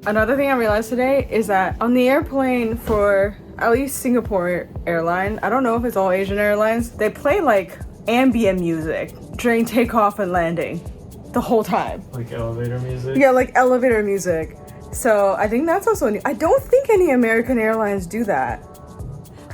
Another thing I realized today is that on the airplane for at least Singapore airline, I don't know if it's all Asian airlines, they play like ambient music during takeoff and landing the whole time. Like elevator music? Yeah, like elevator music. So I think that's also new. I don't think any American airlines do that.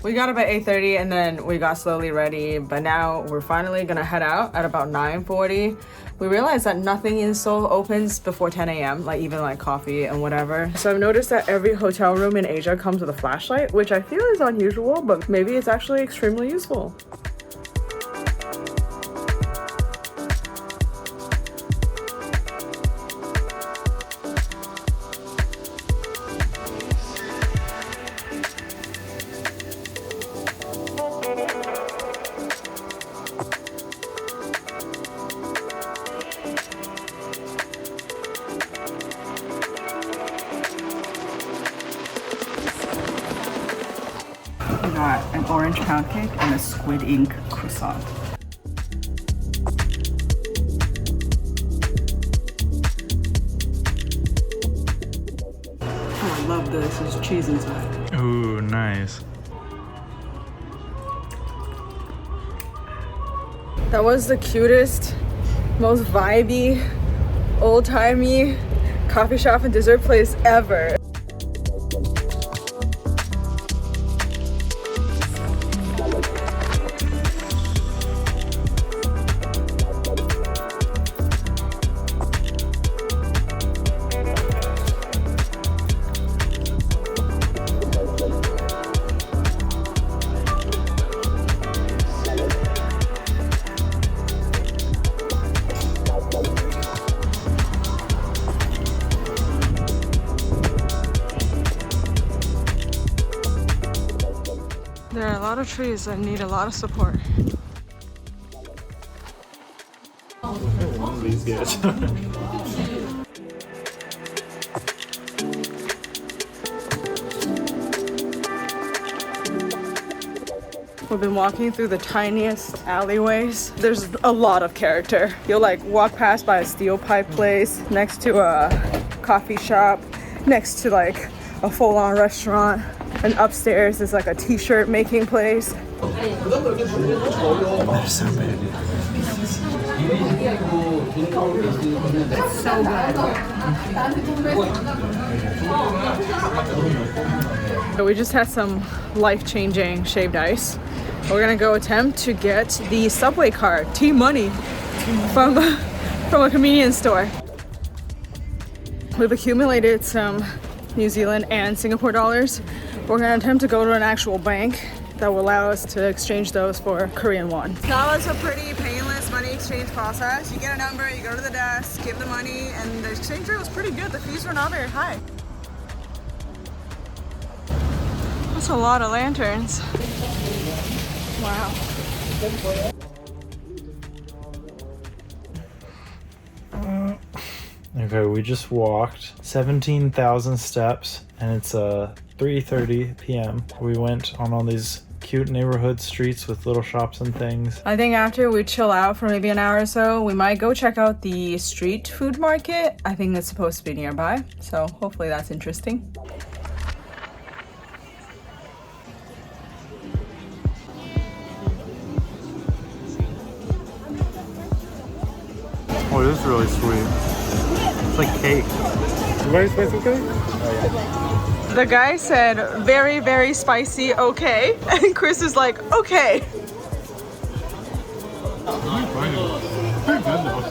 We got up at 8:30 and then we got slowly ready, but now we're finally gonna head out at about 9:40. We realized that nothing in Seoul opens before 10 a.m., like even like coffee and whatever. So I've noticed that every hotel room in Asia comes with a flashlight, which I feel is unusual, but maybe it's actually extremely useful. Got an orange pound cake and a squid ink croissant. Oh, I love this. There's cheese inside. Ooh, nice. That was the cutest, most vibey, old-timey coffee shop and dessert place ever. There are a lot of trees that need a lot of support. One of these guys. We've been walking through the tiniest alleyways. There's a lot of character. You'll like walk past by a steel pipe place, next to a coffee shop, next to like a full-on restaurant, and upstairs is like a t-shirt making place. They're so big. It's so good. So we just had some life-changing shaved ice. We're gonna go attempt to get the subway card, T-Money, from a convenience store. We've accumulated some New Zealand and Singapore dollars. We're gonna attempt to go to an actual bank that will allow us to exchange those for Korean won. That was a pretty painless money exchange process. You get a number, you go to the desk, give the money, and the exchange rate was pretty good. The fees were not very high. That's a lot of lanterns. Wow. Okay, we just walked 17,000 steps and it's 3:30 p.m. We went on all these cute neighborhood streets with little shops and things. I think after we chill out for maybe an hour or so, we might go check out the street food market. I think it's supposed to be nearby, so hopefully that's interesting. Oh, this is really sweet. It's like cake. Very spicy cake? Oh, yeah. The guy said, very, very spicy, okay. And Chris is like, okay. Pretty good though.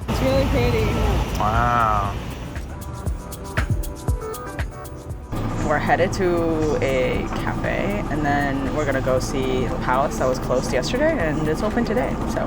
It's really pretty. Wow. We're headed to a cafe and then we're gonna go see the palace that was closed yesterday and it's open today, so.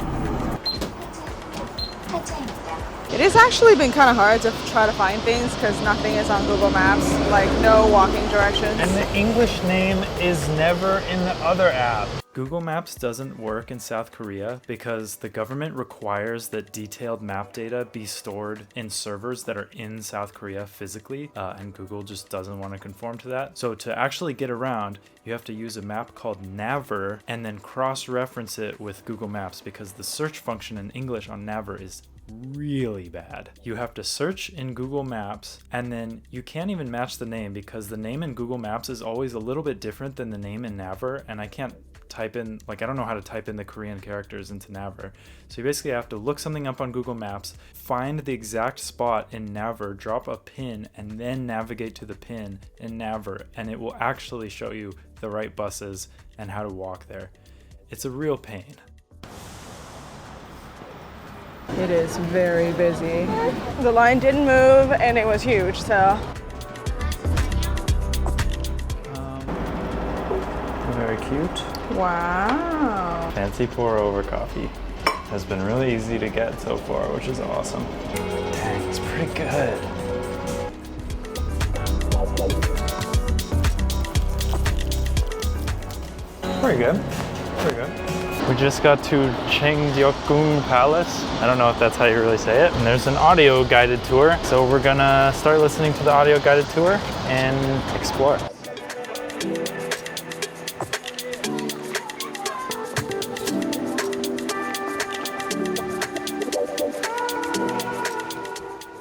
It has actually been kind of hard to try to find things because nothing is on Google Maps, like no walking directions. And the English name is never in the other app. Google Maps doesn't work in South Korea because the government requires that detailed map data be stored in servers that are in South Korea physically, and Google just doesn't want to conform to that. So to actually get around, you have to use a map called Naver and then cross-reference it with Google Maps, because the search function in English on Naver is really bad. You have to search in Google Maps, and then you can't even match the name because the name in Google Maps is always a little bit different than the name in Naver, and I can't type in, like, I don't know how to type in the Korean characters into Naver. So you basically have to look something up on Google Maps, find the exact spot in Naver, drop a pin, and then navigate to the pin in Naver, and it will actually show you the right buses and how to walk there. It's a real pain. It is very busy. The line didn't move and it was huge, so. Very cute. Wow. Fancy pour over coffee. Has been really easy to get so far, which is awesome. Dang, it's pretty good. Pretty good. Pretty good. We just got to Changdeokgung Palace. I don't know if that's how you really say it. And there's an audio guided tour. So we're gonna start listening to the audio guided tour and explore.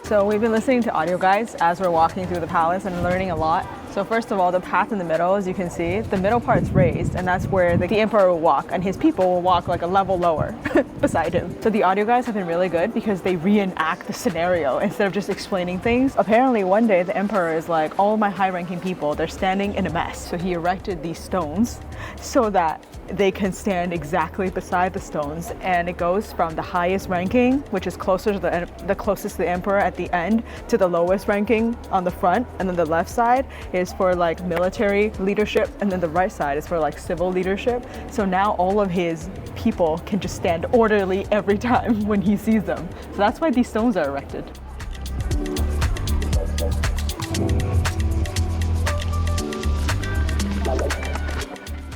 So we've been listening to audio guides as we're walking through the palace and learning a lot. So first of all, the path in the middle, as you can see, the middle part's raised, and that's where the emperor will walk, and his people will walk like a level lower beside him. So the audio guides have been really good because they reenact the scenario instead of just explaining things. Apparently one day the emperor is like, all my high-ranking people, they're standing in a mess. So he erected these stones so that they can stand exactly beside the stones, and it goes from the highest ranking, which is closer to the closest to the emperor at the end, to the lowest ranking on the front, and then the left side is for like military leadership, and then the right side is for like civil leadership. So now all of his people can just stand orderly every time when he sees them. So that's why these stones are erected.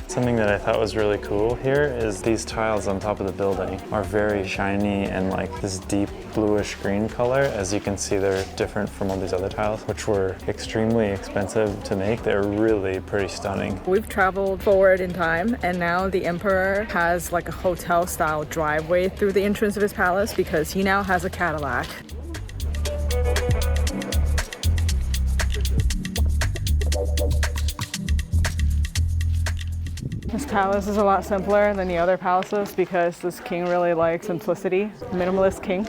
Something that I thought was really cool here is these tiles on top of the building are very shiny and like this deep bluish green color. As you can see, they're different from all these other tiles, which were extremely expensive to make. They're really pretty stunning. We've traveled forward in time, and now the emperor has like a hotel style driveway through the entrance of his palace because he now has a Cadillac. This palace is a lot simpler than the other palaces because this king really likes simplicity, minimalist king.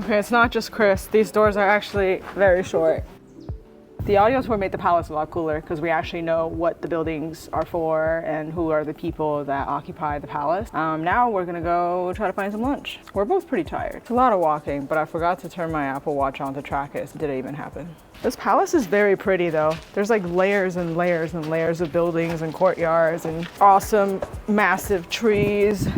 Okay, it's not just Chris. These doors are actually very short. The audio tour made the palace a lot cooler because we actually know what the buildings are for and who are the people that occupy the palace. Now we're gonna go try to find some lunch. We're both pretty tired. It's a lot of walking, but I forgot to turn my Apple Watch on to track it. Did it even happen? This palace is very pretty though. There's like layers and layers and layers of buildings and courtyards and awesome massive trees.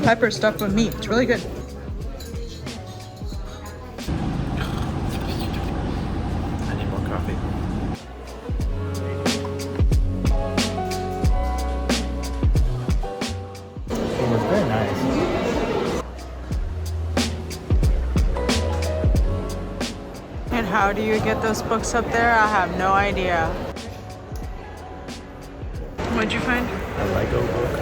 Pepper stuffed with meat. It's really good. I need more coffee. It was very nice. And how do you get those books up there? I have no idea. What'd you find? A Lego book.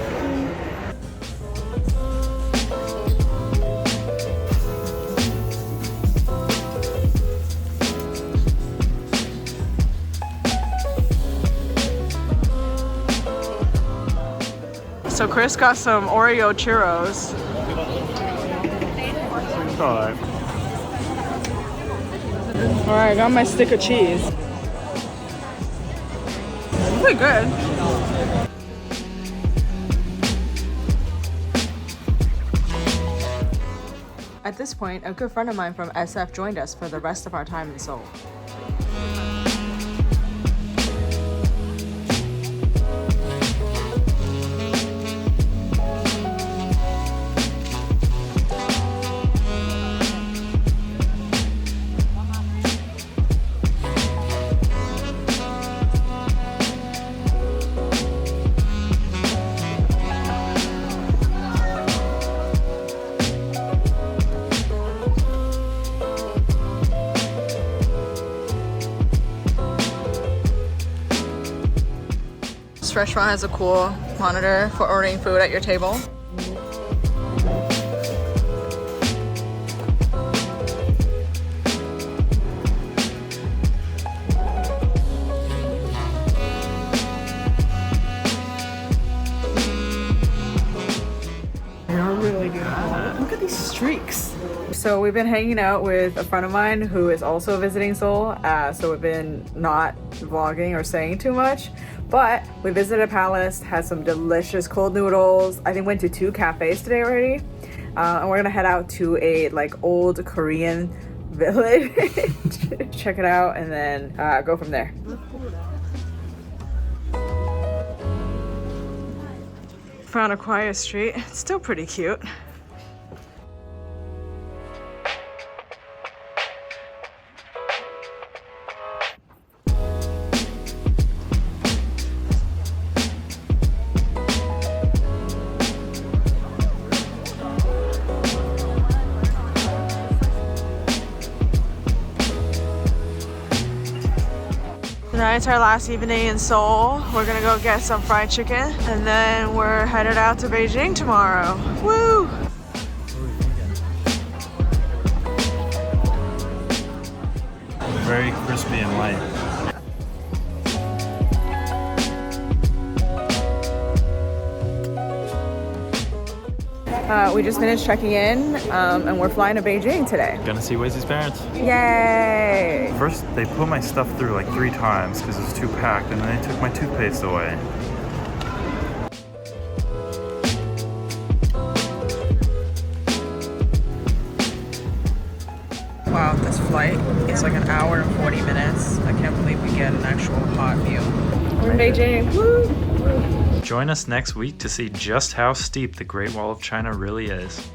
So Chris got some Oreo churros. Alright. Alright, I got my stick of cheese. Pretty good. At this point, a good friend of mine from SF joined us for the rest of our time in Seoul. This restaurant has a cool monitor for ordering food at your table. They're really good. Look at these streaks. So we've been hanging out with a friend of mine who is also visiting Seoul. So we've been not vlogging or saying too much, but we visited a palace, had some delicious cold noodles. I think went to 2 cafes today already. And we're gonna head out to a like old Korean village, check it out, and then go from there. Found a quiet street. It's still pretty cute. Tonight's our last evening in Seoul. We're gonna go get some fried chicken and then we're headed out to Beijing tomorrow. Woo! Very crispy and light. We just finished checking in and we're flying to Beijing today. Gonna see Waisy's parents. Yay! First, they put my stuff through like 3 times because it was too packed, and then they took my toothpaste away. Wow, this flight is like an hour and 40 minutes. I can't believe we get an actual hot meal. We're in Beijing. Woo! Join us next week to see just how steep the Great Wall of China really is.